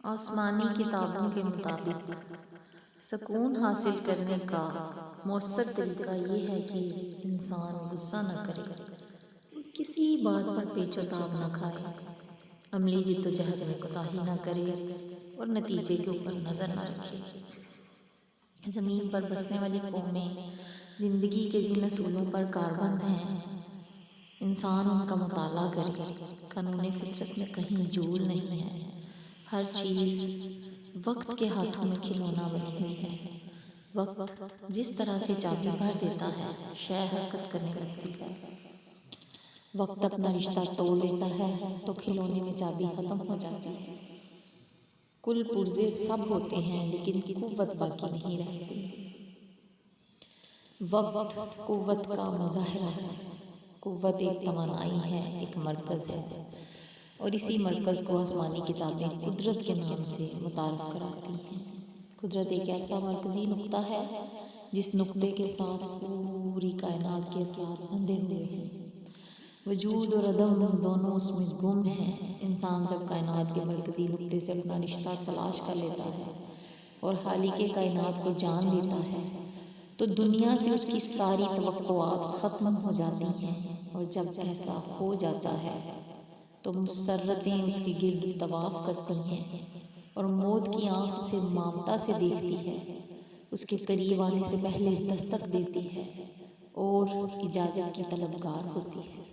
آسمانی کتابوں کے مطابق سکون حاصل کرنے کا مؤثر طریقہ یہ ہے کہ انسان غصہ نہ کرے، کسی بات پر پیچ و تاب نہ کھائے، عملی جدوجہد میں کوتاہی نہ کرے اور نتیجے کے اوپر نظر نہ رکھے۔ زمین پر بسنے والی قومیں زندگی کے جن اصولوں پر کاربند ہیں، انسان ان کا مطالعہ کرے۔ قانون فطرت میں کہیں جھول نہیں ہے، ہر چیز وقت کے ہاتھوں میں کھلونا بنی ہوئی ہے۔ وقت جس طرح سے چابی بھر دیتا ہے، شے حرکت کرنے لگتی ہے۔ وقت اپنا رشتہ توڑ لیتا ہے تو کھلونے میں چابی ختم ہو جاتی ہے۔ کل پرزے سب ہوتے ہیں لیکن قوت باقی نہیں رہتی۔ وقت قوت کا مظاہرہ ہے۔ قوت ایک توانائی ہے، ایک مرکز ہے، اور اسی مرکز کو آسمانی کتابیں قدرت کے نام سے متعارف کراتی ہیں۔ قدرت ایک ایسا مرکزی نقطہ ہے جس نقطے کے ساتھ پوری کائنات کے افراد بندھے ہوئے ہیں۔ وجود اور عدم دونوں اس میں گم ہیں۔ انسان جب کائنات کے مرکزی نقطے سے اپنا رشتہ تلاش کر لیتا ہے اور خالق کائنات کو جان لیتا ہے تو دنیا سے اس کی ساری توقعات ختم ہو جاتی ہیں، اور جب ایسا ہو جاتا ہے تو مسرتیں اس کے گرد طواف کرتی ہیں اور موت کی آنکھ اسے ممتا سے دیکھتی ہے، اس کے قریب آنے سے پہلے دستک دیتی ہے اور اجازت کی طلبگار ہوتی ہے۔